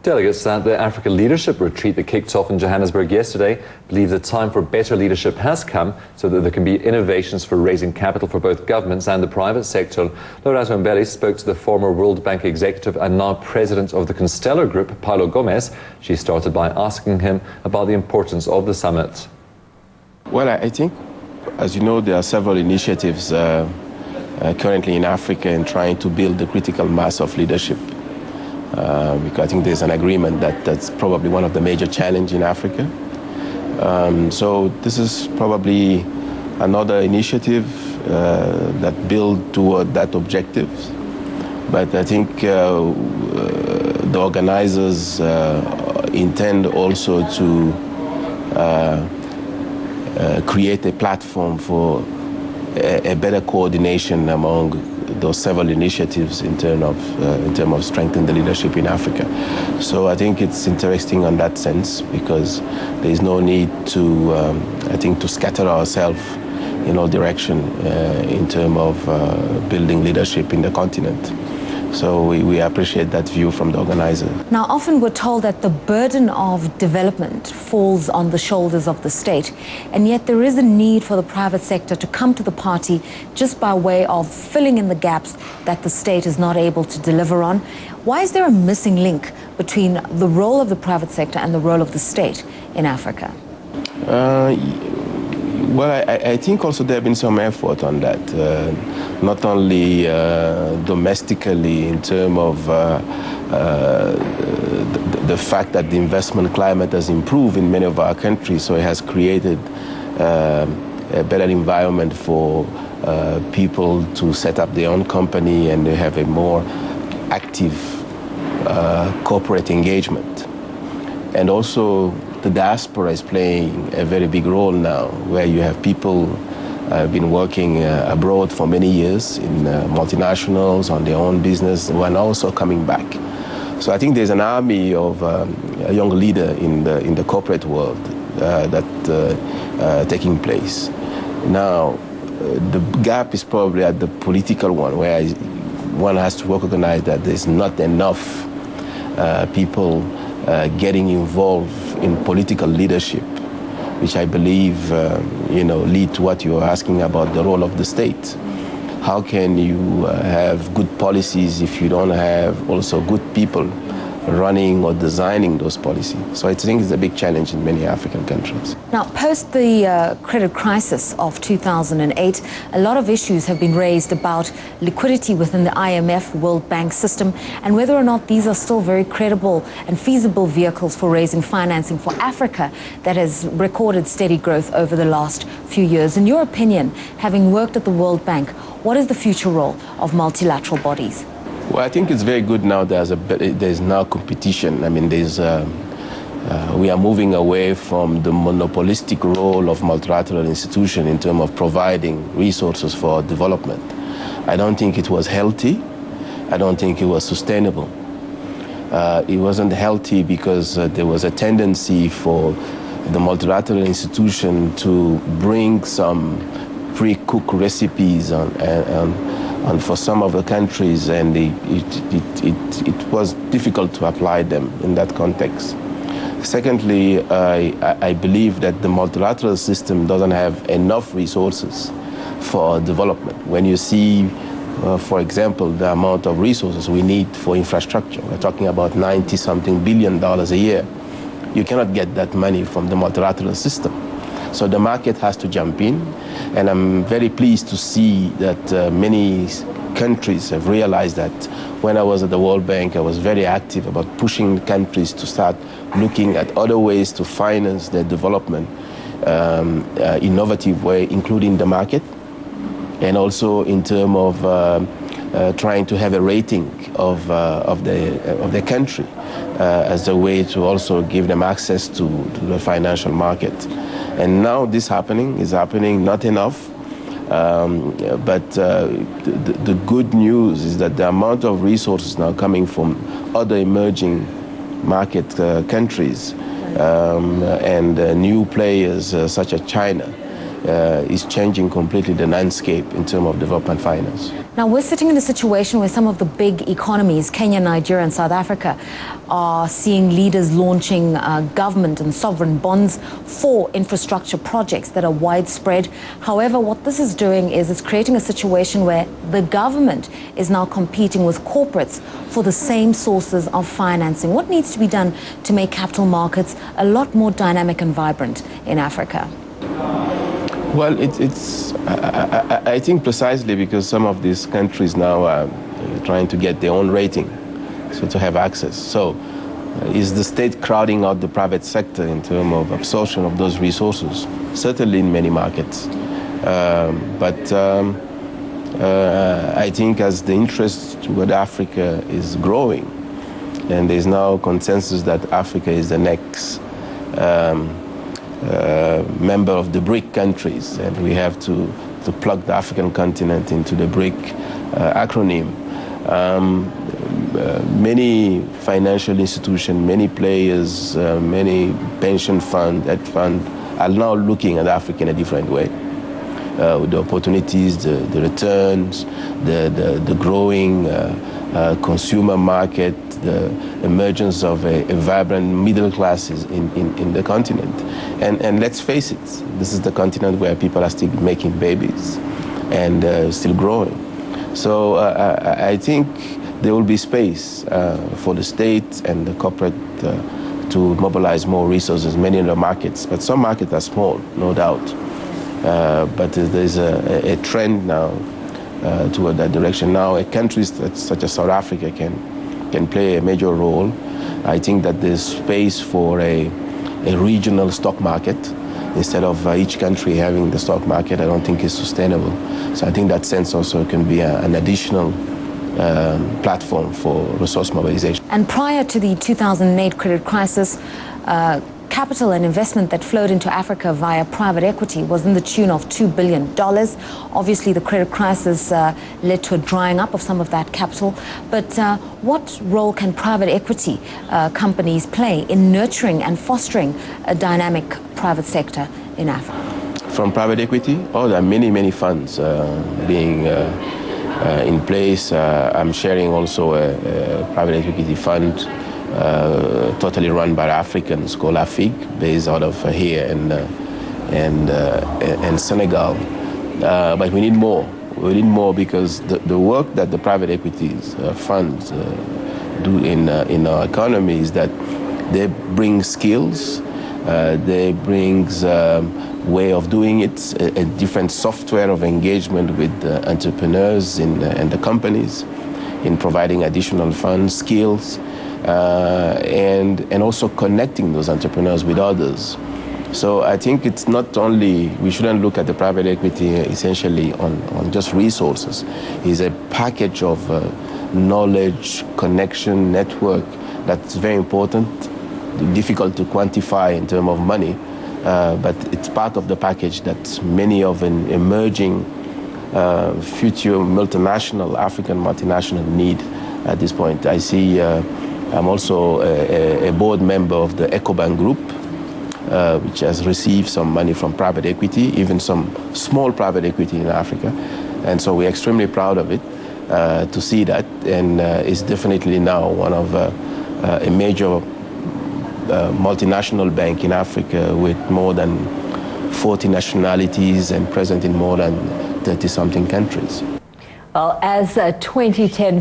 Delegates at the Africa Leadership Retreat that kicked off in Johannesburg yesterday believe the time for better leadership has come so that there can be innovations for raising capital for both governments and the private sector. Lorato Mbele spoke to the former World Bank executive and now president of the Constellar Group, Paulo Gomes. She started by asking him about the importance of the summit. Well, I think, as you know, there are several initiatives currently in Africa in trying to build the critical mass of leadership. Because I think there's an agreement that that's probably one of the major challenges in Africa. So this is probably another initiative that builds toward that objective. But I think the organizers intend also to create a platform for a better coordination among those several initiatives in terms of strengthening the leadership in Africa. So I think it's interesting on that sense because there is no need to, I think, to scatter ourselves in all directions in terms of building leadership in the continent. So we appreciate that view from the organizer. Now, often we're told that the burden of development falls on the shoulders of the state, and yet there is a need for the private sector to come to the party just by way of filling in the gaps that the state is not able to deliver on. Why is there a missing link between the role of the private sector and the role of the state in Africa? Well, I think also there have been some effort on that, not only domestically in terms of the fact that the investment climate has improved in many of our countries, so it has created a better environment for people to set up their own company and they have a more active corporate engagement. And also the diaspora is playing a very big role now, where you have people been working abroad for many years in multinationals on their own business who are also coming back. So I think there's an army of a young leader in the corporate world that taking place. Now, the gap is probably at the political one, where one has to recognize that there's not enough people getting involved in political leadership, which I believe lead to what you're asking about the role of the state. How can you have good policies if you don't have also good people running or designing those policies? So I think it's a big challenge in many African countries. Now, post the credit crisis of 2008, a lot of issues have been raised about liquidity within the IMF World Bank system and whether or not these are still very credible and feasible vehicles for raising financing for Africa that has recorded steady growth over the last few years. In your opinion, having worked at the World Bank, what is the future role of multilateral bodies? Well, I think it's very good now there's now competition. I mean, we are moving away from the monopolistic role of multilateral institutions in terms of providing resources for development. I don't think it was healthy. I don't think it was sustainable. It wasn't healthy because there was a tendency for the multilateral institution to bring some pre-cooked recipes and for some of the countries, and it was difficult to apply them in that context. Secondly, I believe that the multilateral system doesn't have enough resources for development. When you see, for example, the amount of resources we need for infrastructure, we're talking about $90-something billion a year. You cannot get that money from the multilateral system. So the market has to jump in, and I'm very pleased to see that many countries have realized that. When I was at the World Bank, I was very active about pushing countries to start looking at other ways to finance their development, innovative way, including the market, and also in terms of trying to have a rating of the country as a way to also give them access to the financial market. And now this is happening, not enough, but the good news is that the amount of resources now coming from other emerging market countries and new players such as China is changing completely the landscape in terms of development finance. Now, we're sitting in a situation where some of the big economies, Kenya, Nigeria, and South Africa, are seeing leaders launching government and sovereign bonds for infrastructure projects that are widespread. However, what this is doing is it's creating a situation where the government is now competing with corporates for the same sources of financing. What needs to be done to make capital markets a lot more dynamic and vibrant in Africa? Well, I think precisely because some of these countries now are trying to get their own rating, so to have access. So is the state crowding out the private sector in terms of absorption of those resources? Certainly in many markets. I think as the interest toward Africa is growing, and there's now consensus that Africa is the next member of the BRIC countries, and we have to plug the African continent into the BRIC acronym. Many financial institutions, many players, many pension funds, hedge funds are now looking at Africa in a different way. With the opportunities, the returns, the growing consumer market, the emergence of a vibrant middle classes in the continent. And let's face it, this is the continent where people are still making babies and still growing. So I think there will be space for the state and the corporate to mobilize more resources, many in the markets. But some markets are small, no doubt. But there's a trend now toward that direction. Now, a country such as South Africa can play a major role. I think that there's space for a regional stock market instead of each country having the stock market. I don't think it's sustainable. So I think that sense also can be an additional platform for resource mobilization. And prior to the 2008 credit crisis, capital and investment that flowed into Africa via private equity was in the tune of $2 billion. Obviously, the credit crisis led to a drying up of some of that capital. But what role can private equity companies play in nurturing and fostering a dynamic private sector in Africa? From private equity? Oh, there are many, many funds being in place. I'm sharing also a private equity fund totally run by Africans called AFIG, based out of here and Senegal. But we need more. We need more because the work that the private equities funds do in our economy is that they bring skills, they bring way of doing it, a different software of engagement with entrepreneurs and the companies in providing additional funds, skills, and also connecting those entrepreneurs with others. So I think it's not only, we shouldn't look at the private equity essentially on just resources. It's a package of knowledge, connection, network that's very important, difficult to quantify in terms of money, but it's part of the package that many of an emerging future multinational, African multinational need at this point. I see I'm also a board member of the EcoBank Group, which has received some money from private equity, even some small private equity in Africa. And so we're extremely proud of it to see that. And it's definitely now one of a major multinational bank in Africa with more than 40 nationalities and present in more than 30-something countries. Well, as 2010